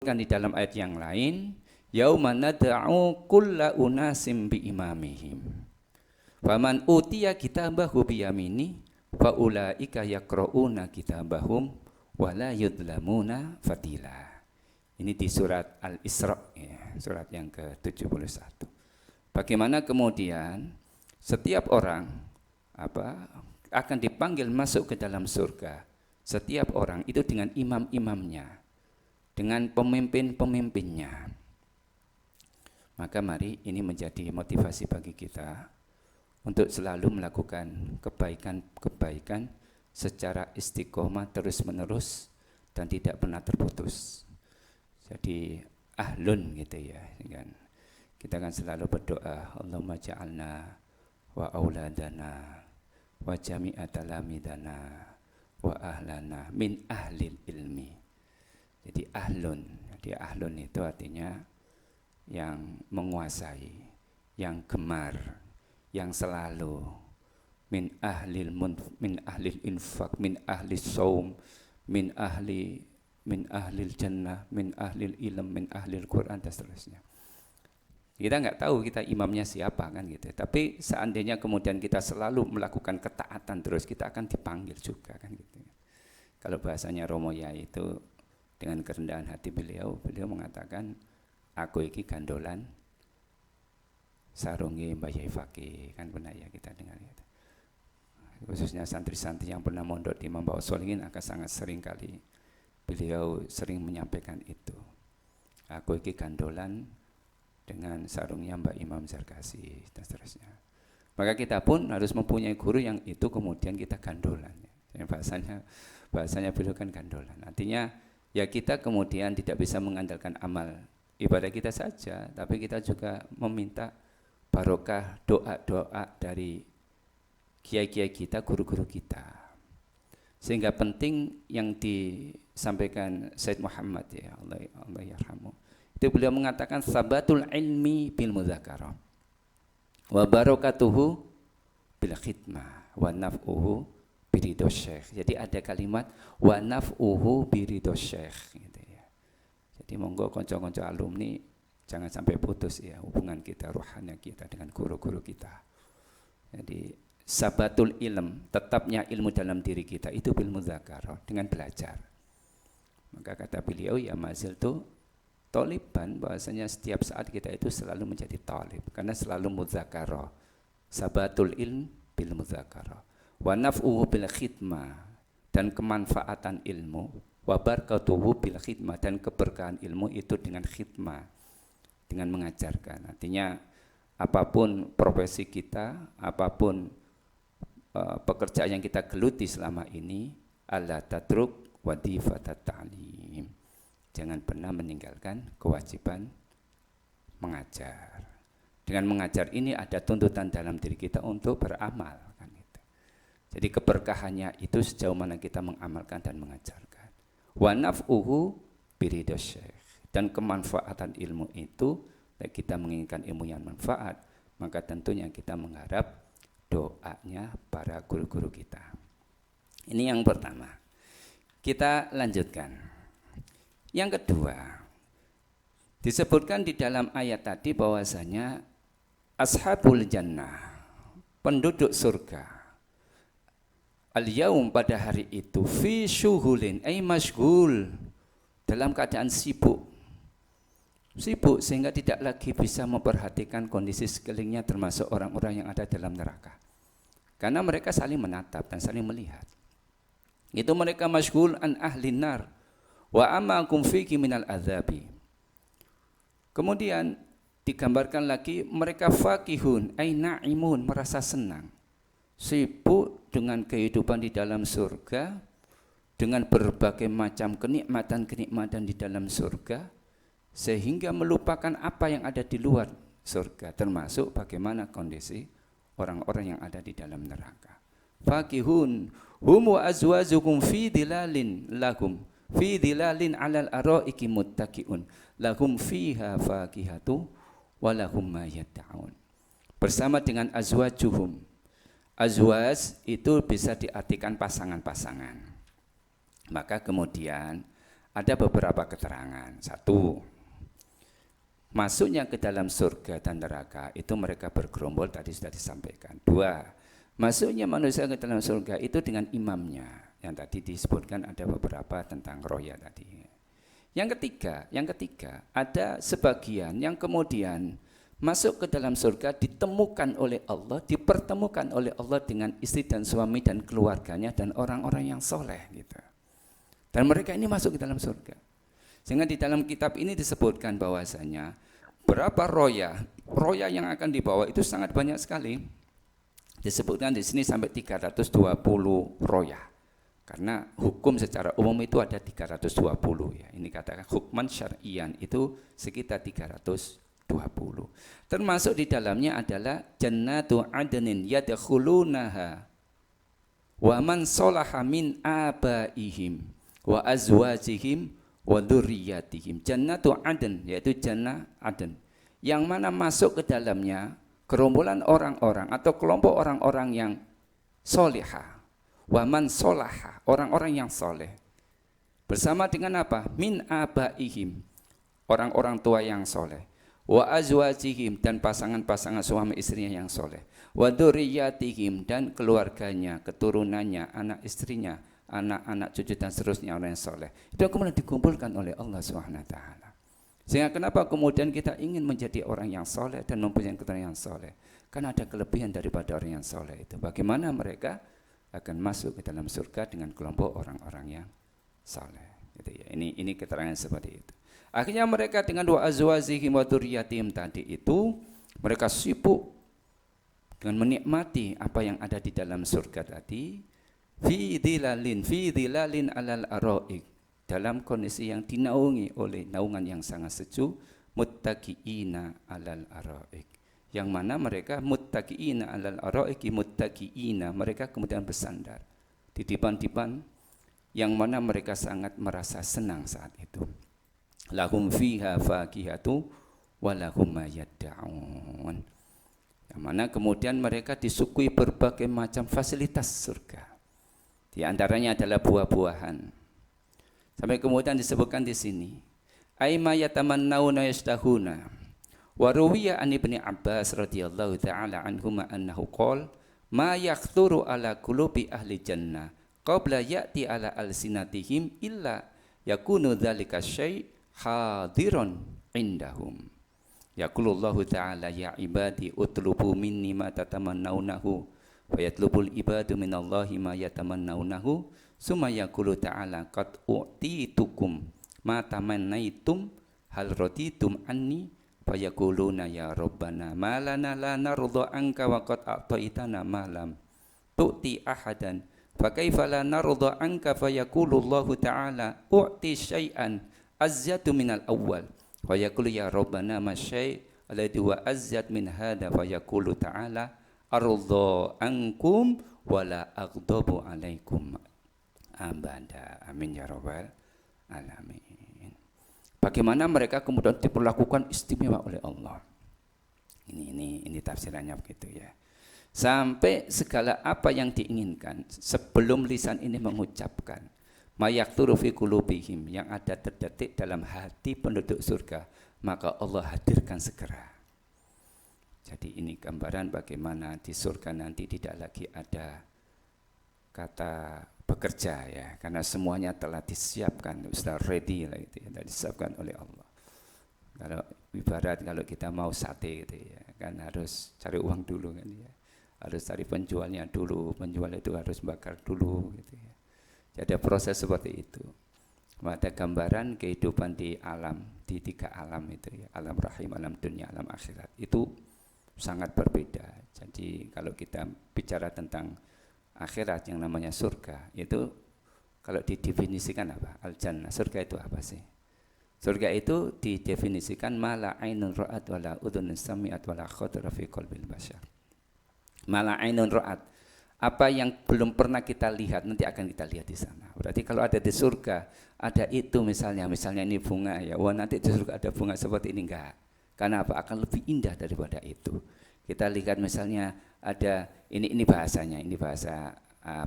Kan di dalam ayat yang lain, yauma nad'u kulla unasim bi imamihim. Faman utiya kitabahu bi yamini fa ulaika yaqra'una kitabahum wa la yudlamuna fatila. Ini di surat Al-Isra ya, surat yang ke-71. Bagaimana kemudian setiap orang akan dipanggil masuk ke dalam surga. Setiap orang itu dengan imam-imamnya, dengan pemimpin-pemimpinnya. Maka mari ini menjadi motivasi bagi kita untuk selalu melakukan kebaikan-kebaikan secara istiqomah terus-menerus dan tidak pernah terputus. Jadi ahlun gitu ya kan. Kita kan selalu berdoa, Allahumma ja'alna wa auladana wa jami'a talamidana wa ahlana min ahlil ilmi. Jadi ahlun itu artinya yang menguasai, yang gemar, yang selalu min ahlil infak, min ahli saum, min ahlil jannah, min ahlil ilm, min ahlil Quran dan seterusnya. Kita nggak tahu kita imamnya siapa kan gitu. Tapi seandainya kemudian kita selalu melakukan ketaatan terus, kita akan dipanggil juga kan gitu. Kalau bahasanya Romo Yai itu dengan kerendahan hati beliau mengatakan, aku iki gandolan sarungi Mbah Yai Fakih, kan pernah ya kita dengar gitu. Khususnya santri-santri yang pernah mondok di Mambawa Solihin akan sangat sering kali beliau sering menyampaikan itu. Aku iki gandolan dengan sarungnya Mbak Imam Zarkasi dan seterusnya. Maka kita pun harus mempunyai guru yang itu kemudian kita gandolan. Ya, bahasanya beliau kan gandolan. Artinya ya kita kemudian tidak bisa mengandalkan amal ibadah kita saja, tapi kita juga meminta barokah doa-doa dari kiai-kiai kita, guru-guru kita. Sehingga penting yang disampaikan Said Muhammad ya Allah yarhamu. Itu beliau mengatakan sabatul ilmi bil mudzakarah wa barakatuhu bil khidmah wa naf'uhu biridho syekh. Jadi ada kalimat wa naf'uhu biridho syekh gitu ya. Jadi monggo konco-konco alumni jangan sampai putus ya hubungan kita, ruhani kita dengan guru-guru kita. Jadi sabatul ilm, tetapnya ilmu dalam diri kita itu bil mudzakarah, dengan belajar. Maka kata beliau ya mazil tu toliban, bahasanya setiap saat kita itu selalu menjadi talib karena selalu mudzakarah. Sabatul ilm bil mudzakarah wa naf'uhu bil khidmah, dan kemanfaatan ilmu, wa barakatuhu bil khidmah, dan keberkahan ilmu itu dengan khidmah, dengan mengajarkan. Artinya apapun profesi kita, apapun pekerjaan yang kita geluti selama ini, alla tatruk wadhifatat ta'lim, jangan pernah meninggalkan kewajiban mengajar. Dengan mengajar ini ada tuntutan dalam diri kita untuk beramal kan gitu. Jadi keberkahannya itu sejauh mana kita mengamalkan dan mengajarkan. Wa naf'uhu biridho syekh, dan kemanfaatan ilmu itu, kita menginginkan ilmu yang manfaat, maka tentunya kita mengharap doanya para guru-guru kita. Ini yang pertama. Kita lanjutkan. Yang kedua, disebutkan di dalam ayat tadi bahwasanya ashabul jannah, penduduk surga, al-yaum, pada hari itu, fi syuhulin ay masyghul, dalam keadaan sibuk sehingga tidak lagi bisa memperhatikan kondisi sekelilingnya, termasuk orang-orang yang ada dalam neraka, karena mereka saling menatap dan saling melihat. Itu mereka masyghul an ahli nar wa amakum fiki minal adzabi. Kemudian digambarkan lagi mereka fakihun ay na'imun, merasa senang, sibuk dengan kehidupan di dalam surga, dengan berbagai macam kenikmatan di dalam surga, sehingga melupakan apa yang ada di luar surga, termasuk bagaimana kondisi orang-orang yang ada di dalam neraka. Fakihun hum wa azwajukum fi dilalin lahum fi dilalin alal araiki muttaqiun lahum fiha fakihatu wa lahum ma yad'un. Bersama dengan azwajuhum. Azwaj itu bisa diartikan pasangan-pasangan. Maka kemudian Ada beberapa keterangan. Satu, masuknya ke dalam surga dan neraka itu mereka bergerombol, tadi sudah disampaikan. Dua, masuknya manusia ke dalam surga itu dengan imamnya, yang tadi disebutkan ada beberapa tentang roya tadi. Yang ketiga ada sebagian yang kemudian masuk ke dalam surga ditemukan oleh Allah, dipertemukan oleh Allah dengan istri dan suami dan keluarganya dan orang-orang yang soleh gitu. Dan mereka ini masuk ke dalam surga. Sehingga di dalam kitab ini disebutkan bahwasanya berapa roya yang akan dibawa itu sangat banyak sekali. Disebutkan di sini sampai 320 roya. Karena hukum secara umum itu ada 320 ya. Ini katakan hukman syar'iyan itu sekitar 320. Termasuk di dalamnya adalah jannatu adnin yadkhulunaha wa man salaha min abaihim wa azwajihim wa dzurriyyatihim. Jannatu adn, yaitu jannah Aden, yang mana masuk ke dalamnya gerombolan orang-orang atau kelompok orang-orang yang solihah. Wa man solaha, orang-orang yang soleh. Bersama dengan apa? Min abaihim, orang-orang tua yang soleh. Wa azwajihim, dan pasangan-pasangan suami istrinya yang soleh. Wa dzurriyyatihim, dan keluarganya, keturunannya, anak istrinya, anak-anak cucu dan seterusnya orang yang soleh. Itu kemudian dikumpulkan oleh Allah SWT. Sehingga kenapa kemudian kita ingin menjadi orang yang soleh dan mempunyai keturunan yang soleh? Karena ada kelebihan daripada orang yang soleh itu. Bagaimana mereka akan masuk ke dalam surga dengan kelompok orang-orang yang soleh. Gitu ya. Ini keterangan seperti itu. Akhirnya mereka dengan wa azwajihim wa dzurriyyatihim tadi itu mereka sibuk dengan menikmati apa yang ada di dalam surga tadi. Fi dhilalin alal araik, dalam kondisi yang dinaungi oleh naungan yang sangat sejuk, muttaqiina alal araik, yang mana mereka muttaqiina alal araik, muttaqiina, mereka kemudian bersandar di dipan-dipan yang mana mereka sangat merasa senang saat itu. Lahum fiha fakihatu wa lahum ma yad'un, yang mana kemudian mereka disuguhi berbagai macam fasilitas surga. Di antaranya adalah buah-buahan. Sampai kemudian disebutkan di sini, aima yatamannawna yastahuna. Wa ruwiya an Ibnu Abbas radhiyallahu taala anhuma annahu qala ma yakthuru ala qulubi ahli jannah qabla ya'ti ala alsinatihim illa yakunu dzalika syai' hadiron indahum. Yaqulullahu ta'ala ya ibadi utlubu minni ma tatamannawnahu fayatlubul ibadu minallahi ma yatamannawnahu summa yaqulu ta'ala qad u'titukum ma tamannaitum hal raditum anni fayaquluna ya rabbana ma lana la narda anka wa qad a'taitana ma lam tu'ti ahadan fa kaifa la narda anka fayaqulullahu ta'ala u'ti syai'an azyatu minal awwal fayaqulu ya rabbana ma syai' alladhi wa azyat min hadha fayaqulu ta'ala arudha ankum wala aghdabu alaikum abada. Amin ya rabbal alamin. Bagaimana mereka kemudian diperlakukan istimewa oleh Allah. Ini tafsirannya begitu ya. Sampai segala apa yang diinginkan sebelum lisan ini mengucapkan mayakturu fi qulubihim, yang ada terdetik dalam hati penduduk surga, maka Allah hadirkan segera. Jadi ini gambaran bagaimana di surga nanti tidak lagi ada kata bekerja ya, karena semuanya telah disiapkan, sudah ready lah itu ya, sudah disiapkan oleh Allah. Kalau ibarat kalau kita mau sate gitu ya, kan harus cari uang dulu kan ya, harus cari penjualnya dulu, penjual itu harus bakar dulu gitu ya. Jadi ada proses seperti itu. Ada gambaran kehidupan di alam, di tiga alam itu ya, alam rahim, alam dunia, alam akhirat itu sangat berbeda. Jadi kalau kita bicara tentang akhirat yang namanya surga, itu kalau didefinisikan apa? Al-jannah, surga itu apa sih? Surga itu didefinisikan mala ainun ra'at wala udhunun sami'at wala khatara fi qalbil bashar. Mala ainun ra'at, apa yang belum pernah kita lihat nanti akan kita lihat di sana. Berarti kalau ada di surga, ada itu misalnya ini bunga ya, wah nanti di surga ada bunga seperti ini, enggak. Karena apa? Akan lebih indah daripada itu. Kita lihat misalnya ada ini bahasanya, ini bahasa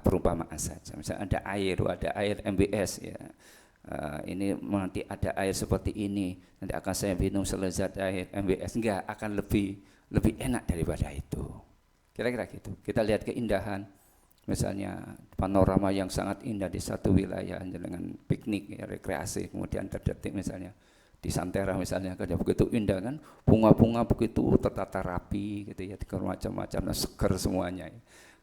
perumpamaan saja. Misalnya ada air MBS ya, ini nanti ada air seperti ini, nanti akan saya minum selezat air MBS, enggak, akan lebih enak daripada itu. Kira-kira gitu. Kita lihat keindahan, misalnya panorama yang sangat indah di satu wilayah dengan piknik, ya, rekreasi, kemudian terdetik misalnya di Santera misalnya, kan begitu indah kan, bunga-bunga begitu tertata rapi gitu ya, macam-macam, seger semuanya.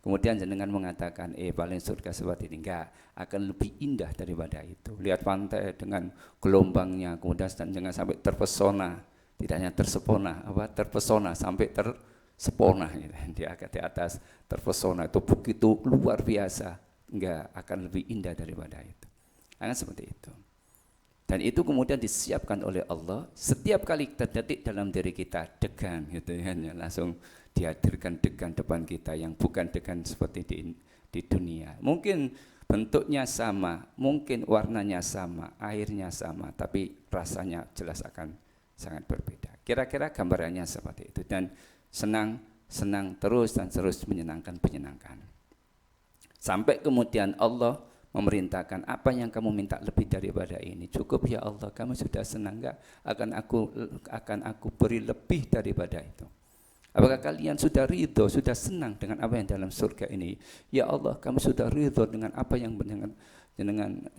Kemudian jenengan mengatakan, paling surga seperti ini, enggak, akan lebih indah daripada itu. Lihat pantai dengan gelombangnya, kemudian jangan sampai terpesona, tidak hanya tersepona, terpesona sampai tersepona gitu. Di atas terpesona itu begitu luar biasa, enggak, akan lebih indah daripada itu. Akan seperti itu. Dan itu kemudian disiapkan oleh Allah setiap kali terdetik dalam diri kita degan gitu ya, langsung dihadirkan degan depan kita yang bukan degan seperti di dunia. Mungkin bentuknya sama, mungkin warnanya sama, airnya sama, tapi rasanya jelas akan sangat berbeda. Kira-kira gambarannya seperti itu, dan senang terus dan terus menyenangkan. Sampai kemudian Allah memerintahkan, apa yang kamu minta lebih daripada ini? Cukup ya Allah, kamu sudah senang, enggak? Akan aku beri lebih daripada itu. Apakah kalian sudah ridho, sudah senang dengan apa yang dalam surga ini? Ya Allah, kamu sudah ridho dengan apa yang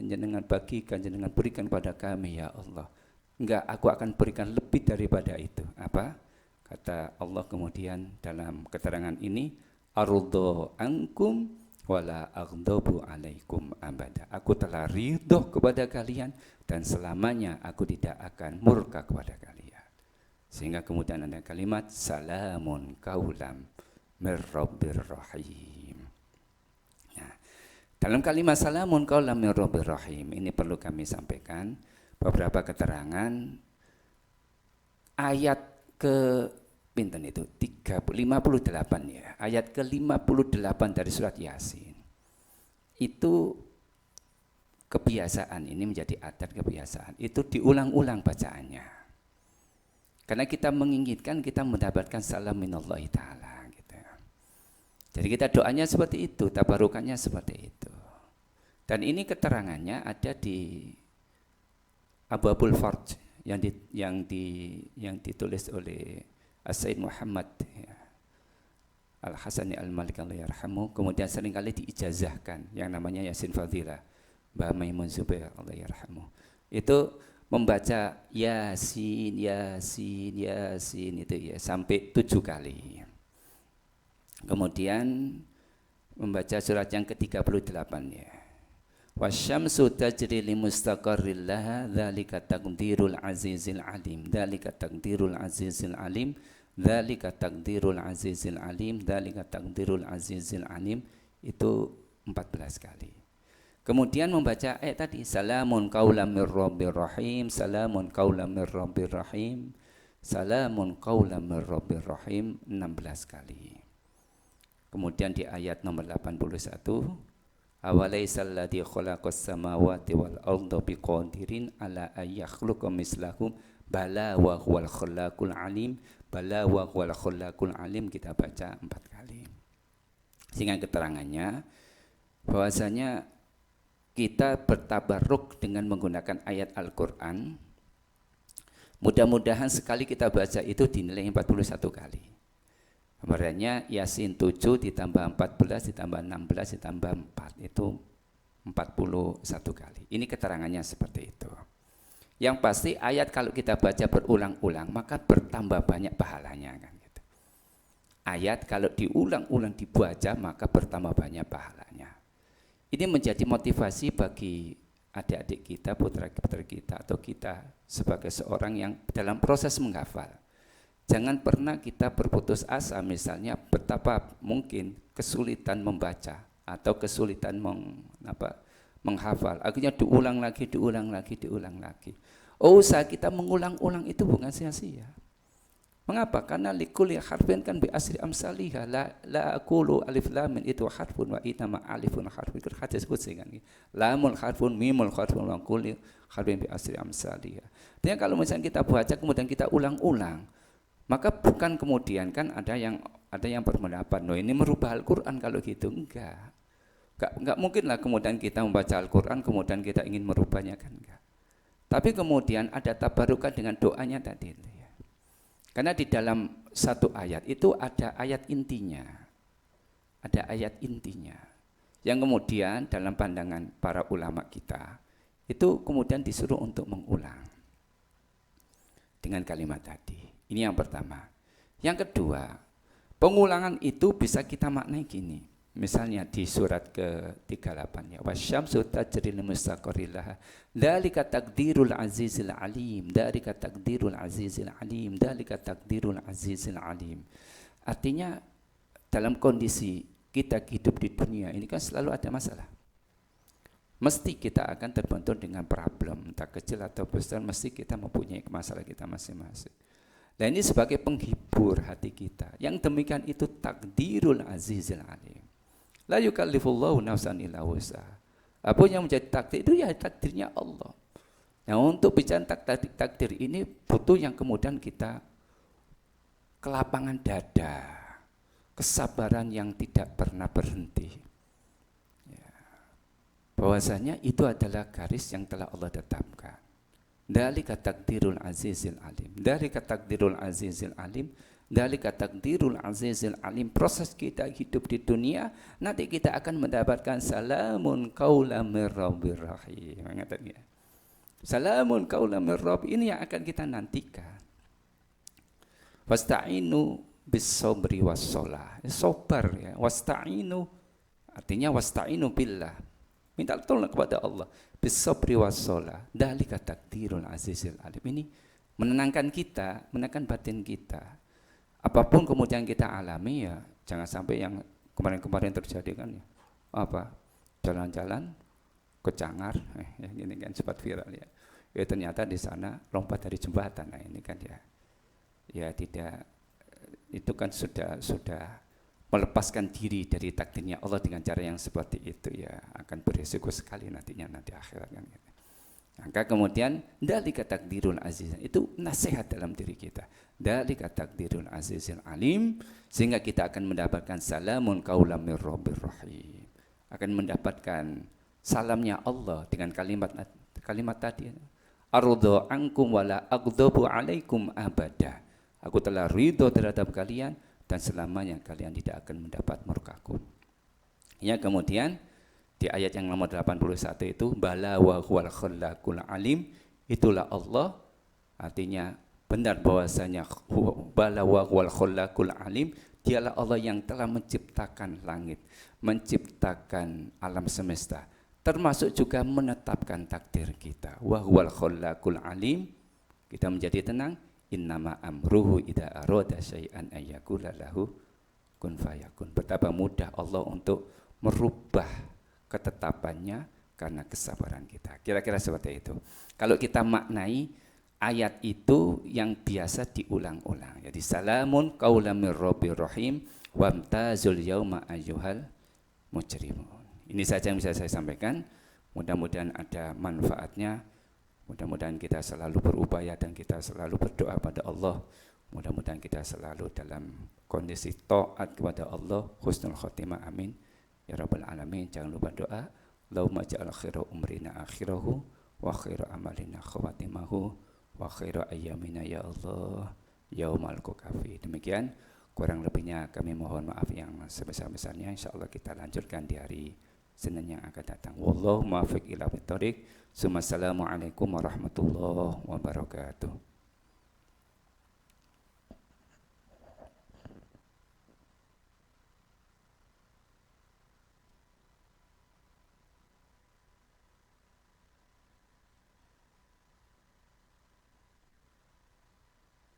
jenengan bagikan, jenengan berikan pada kami ya Allah. Enggak, aku akan berikan lebih daripada itu. Apa? Kata Allah kemudian dalam keterangan ini, arudho ankum wala aghdabu alaikum abada. Aku telah ridho kepada kalian dan selamanya aku tidak akan murka kepada kalian. Sehingga kemudian ada kalimat salamun qaulam mir rabbir rahim. Nah, dalam kalimat salamun qaulam mir rabbir rahim ini perlu kami sampaikan beberapa keterangan ayat ke pinten itu 58 ya, ayat ke-58 dari surat Yasin. Itu kebiasaan, ini menjadi adat kebiasaan, itu diulang-ulang bacaannya. Karena kita menginginkan kita mendapatkan salam minallahi ta'ala gitu. Jadi kita doanya seperti itu, tabarukannya seperti itu. Dan ini keterangannya ada di Abwabul Farj yang ditulis oleh As-Sayyid Muhammad ya, Al-Hasani Al-Malik Allah yarhamu, kemudian seringkali diijazahkan yang namanya Yasin Fadilah Mbah Maimun Zubair Allah yarhamu. Itu membaca Yasin itu ya sampai 7 kali. Kemudian membaca surat yang ke-38 ya. Wasyamsu tajri li mustaqarril laha dzalika taqdirul azizil alim, dzalika taqdirul azizil alim, dzalika taqdirul azizil alim, dzalika taqdirul azizil alim, itu 14 kali. Kemudian membaca ayat tadi salamun qaulam mir rabbir rahim, salamun qaulam mir rabbir rahim, salamun qaulam mir rabbir rahim 16 kali. Kemudian di ayat nomor 81 awalaisal ladzi khalaqas samawati wal arda biqadirin ala ay yakhluqa mislahum bala wa huwal khallaqul alim, bala wa huwal khallaqul alim, kita baca 4 kali. Sehingga keterangannya bahwasanya kita bertabarruk dengan menggunakan ayat Al-Qur'an. Mudah-mudahan sekali kita baca itu dinilai 41 kali. Kemudiannya Yasin 7 ditambah 14 ditambah 16 ditambah 4 itu 41 kali. Ini keterangannya seperti itu. Yang pasti ayat kalau kita baca berulang-ulang maka bertambah banyak pahalanya kan gitu. Ayat kalau diulang-ulang dibaca maka bertambah banyak pahalanya. Ini menjadi motivasi bagi adik-adik kita, putra-putri kita atau kita sebagai seorang yang dalam proses menghafal. Jangan pernah kita berputus asa, misalnya betapa mungkin kesulitan membaca atau kesulitan menghafal. Akhirnya diulang lagi. Oh, usaha kita mengulang-ulang itu bukan sia-sia. Mengapa? Karena likulli harfin kan bi asri amsalihah, la aqulu alif lam min itu harfun wa inama alifun harfun. Hadis qudsi kan. Lamul harfun, mimul harfun, wa kulli harfin bi asri amsalihah. Jadi kalau misalnya kita baca kemudian kita ulang-ulang, maka bukan kemudian kan ada yang berpendapat, no ini merubah Al-Quran kalau gitu, enggak. Enggak mungkin lah kemudian kita membaca Al-Quran kemudian kita ingin merubahnya, kan enggak. Tapi kemudian ada tabarukan dengan doanya tadi itu ya. Karena di dalam satu ayat itu ada ayat intinya. Ada ayat intinya. Yang kemudian dalam pandangan para ulama kita itu kemudian disuruh untuk mengulang dengan kalimat tadi. Ini yang pertama. Yang kedua, pengulangan itu bisa kita maknai gini. Misalnya di surat ke-38 ya, wasyamsu tajri limustaqarrir laha dzalika taqdirul azizil alim, dzalika taqdirul azizil alim, dzalika taqdirul azizil alim. Artinya dalam kondisi kita hidup di dunia ini kan selalu ada masalah. Mesti kita akan terbentur dengan problem, entah kecil atau besar, mesti kita mempunyai masalah kita masing-masing. Dan ini sebagai penghibur hati kita. Yang demikian itu takdirul azizil alim. La yukallifullahu nafsan illa wus'aha. Apa yang menjadi takdir itu ya takdirnya Allah. Nah, untuk bicara takdir ini butuh yang kemudian kita kelapangan dada, kesabaran yang tidak pernah berhenti. Ya. Bahwasanya itu adalah garis yang telah Allah tetapkan. Dzalika takdirul azizil alim. Dzalika takdirul azizil alim. Dzalika takdirul azizil alim. Proses kita hidup di dunia, nanti kita akan mendapatkan salamun qaulan mir rabbir rahim. Mengatakan ya. Salamun qaulan mir rabb, ini yang akan kita nantikan. Wasta'inu bis sabri was shalah. Sabar ya. Wasta'inu artinya wasta'inu billah. Minta tolong kepada Allah. Bis sabri was shalah. Dzalika takdirul azizil alim. Ini menenangkan kita, menenangkan batin kita. Apapun kemudian kita alami ya, jangan sampai yang kemarin-kemarin terjadi kan ya, apa jalan-jalan ke Cangar, ya, ini kan sempat viral ya. Ya ternyata di sana lompat dari jembatan, nah ini kan ya tidak, itu kan sudah melepaskan diri dari takdirnya Allah dengan cara yang seperti itu ya, akan berisiko sekali nanti akhirat kan. Gitu. Maka kemudian dzalika takdirul aziz, itu nasihat dalam diri kita. Dzalika takdirul azizil alim, sehingga kita akan mendapatkan salamun qaulan mir rabbir rahim. Akan mendapatkan salamnya Allah dengan kalimat tadi. Ardha ankum wala aghdabu alaikum abada. Aku telah ridho terhadap kalian dan selamanya kalian tidak akan mendapat murkaku. Ya, kemudian di ayat yang nomor 81 itu bala wa huwal khallaqul alim, itulah Allah, artinya benar bahwasanya bala wa huwal khallaqul alim, dialah Allah yang telah menciptakan langit, menciptakan alam semesta, termasuk juga menetapkan takdir kita. Wa huwal khallaqul alim, kita menjadi tenang. Innama amruhu idza arada syai'an ayyakula lahu kun fayakun. Betapa mudah Allah untuk merubah ketetapannya karena kesabaran kita. Kira-kira seperti itu. Kalau kita maknai ayat itu yang biasa diulang-ulang. Jadi salamun qaulan mir rabbir rahim wamtazul yauma ayyuhal mujrimun. Ini saja yang bisa saya sampaikan. Mudah-mudahan ada manfaatnya. Mudah-mudahan kita selalu berupaya dan kita selalu berdoa pada Allah. Mudah-mudahan kita selalu dalam kondisi taat kepada Allah, husnul khotimah, amin. Ya Rabbal Alamin. Jangan lupa doa. Allahumma ja'al khairu umrina akhirahu wa khairu amalina khawatimahu wa khairu ayyamina ya Allah yaumal kukafi. Demikian, kurang lebihnya kami mohon maaf yang sebesar-besarnya. InsyaAllah kita lanjutkan di hari Senin yang akan datang. Wallahu muwaffiq ila thoriq. Assalamualaikum warahmatullahi wabarakatuh.